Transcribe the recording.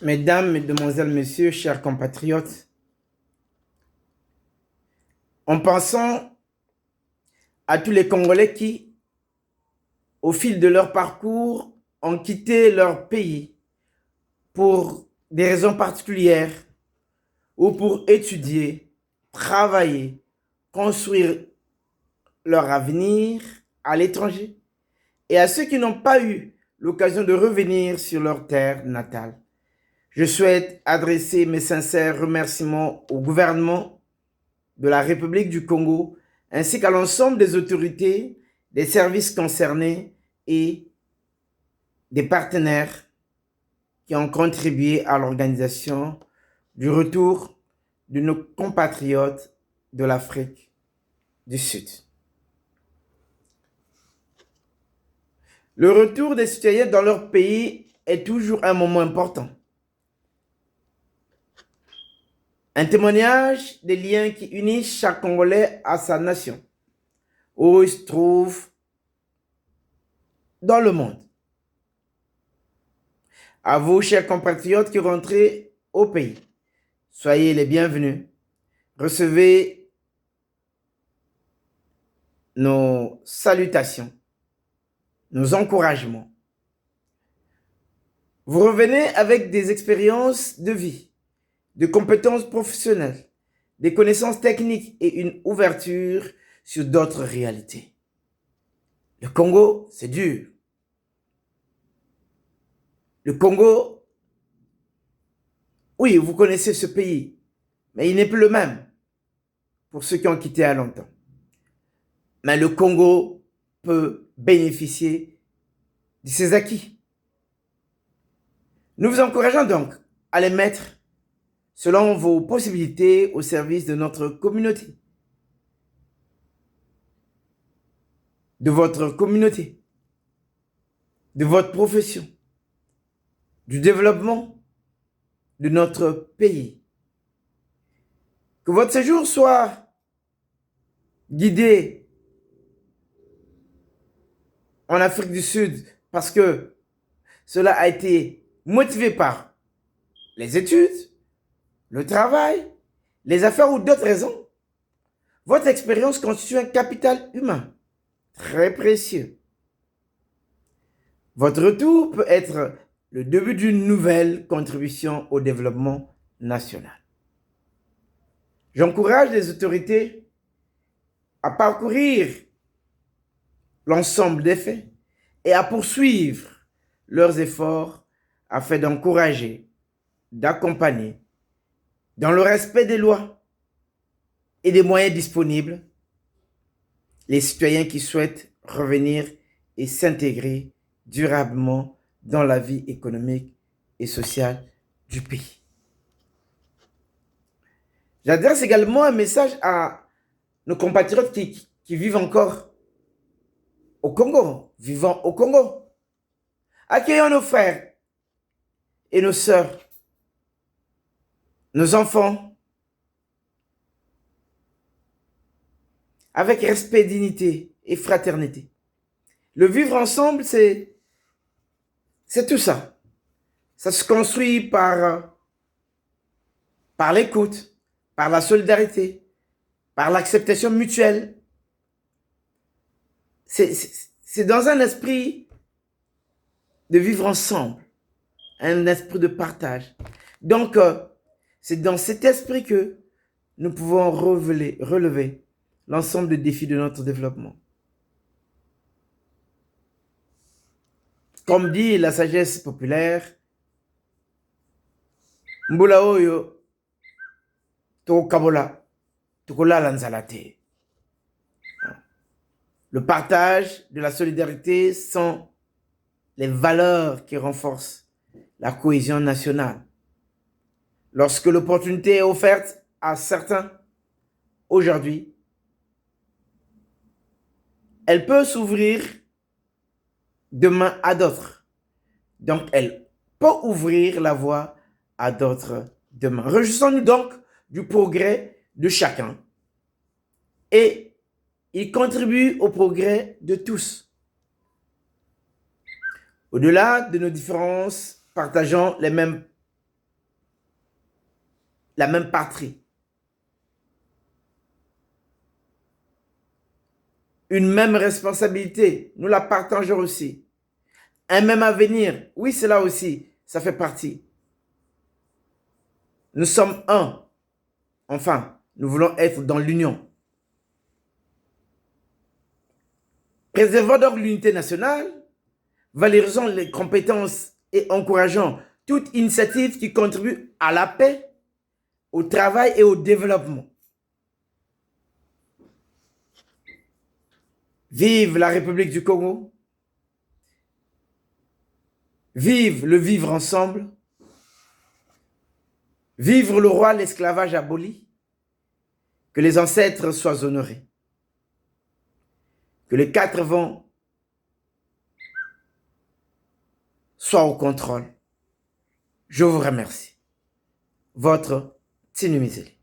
Mesdames, Mesdemoiselles, Messieurs, chers compatriotes, en pensant à tous les Congolais qui, au fil de leur parcours, ont quitté leur pays pour des raisons particulières ou pour étudier, travailler, construire leur avenir à l'étranger, et à ceux qui n'ont pas eu l'occasion de revenir sur leur terre natale, je souhaite adresser mes sincères remerciements au gouvernement de la République du Congo, ainsi qu'à l'ensemble des autorités, des services concernés et des partenaires qui ont contribué à l'organisation du retour de nos compatriotes de l'Afrique du Sud. Le retour des citoyens dans leur pays est toujours un moment important. Un témoignage des liens qui unissent chaque Congolais à sa nation, où il se trouve dans le monde. À vous, chers compatriotes qui rentrez au pays, soyez les bienvenus. Recevez nos salutations, nos encouragements. Vous revenez avec des expériences de vie, de compétences professionnelles, des connaissances techniques et une ouverture sur d'autres réalités. Le Congo, c'est dur. Le Congo, oui, vous connaissez ce pays, mais il n'est plus le même pour ceux qui ont quitté à longtemps. Mais le Congo peut bénéficier de ses acquis. Nous vous encourageons donc à les mettre selon vos possibilités au service de notre communauté, de votre communauté, de votre profession, du développement de notre pays. Que votre séjour soit guidé en Afrique du Sud parce que cela a été motivé par les études, le travail, les affaires ou d'autres raisons. Votre expérience constitue un capital humain très précieux. Votre retour peut être le début d'une nouvelle contribution au développement national. J'encourage les autorités à parcourir l'ensemble des faits et à poursuivre leurs efforts afin d'encourager, d'accompagner, dans le respect des lois et des moyens disponibles, les citoyens qui souhaitent revenir et s'intégrer durablement dans la vie économique et sociale du pays. J'adresse également un message à nos compatriotes qui vivent encore au Congo, vivant au Congo. Accueillons nos frères et nos sœurs, nos enfants, avec respect, dignité et fraternité. Le vivre ensemble, c'est tout ça. Ça se construit par l'écoute, par la solidarité, par l'acceptation mutuelle. C'est dans un esprit de vivre ensemble, un esprit de partage. Donc, c'est dans cet esprit que nous pouvons relever l'ensemble des défis de notre développement. Comme dit la sagesse populaire, Mbula oyo, tokabola, tukolala nzala te. Le partage de la solidarité sont les valeurs qui renforcent la cohésion nationale. Lorsque l'opportunité est offerte à certains aujourd'hui, elle peut s'ouvrir demain à d'autres. Donc, elle peut ouvrir la voie à d'autres demain. Réjouissons-nous donc du progrès de chacun et il contribue au progrès de tous. Au-delà de nos différences, partageons les mêmes la même patrie. Une même responsabilité, nous la partageons aussi. Un même avenir, oui, cela aussi, ça fait partie. Nous sommes un. Enfin, nous voulons être dans l'union. Préservons donc l'unité nationale, valorisons les compétences et encourageons toute initiative qui contribue à la paix, au travail et au développement. Vive la République du Congo. Vive le vivre ensemble. Vive le roi, l'esclavage aboli. Que les ancêtres soient honorés. Que les 4 vents soient au contrôle. Je vous remercie. Votre Tinu Mizeli.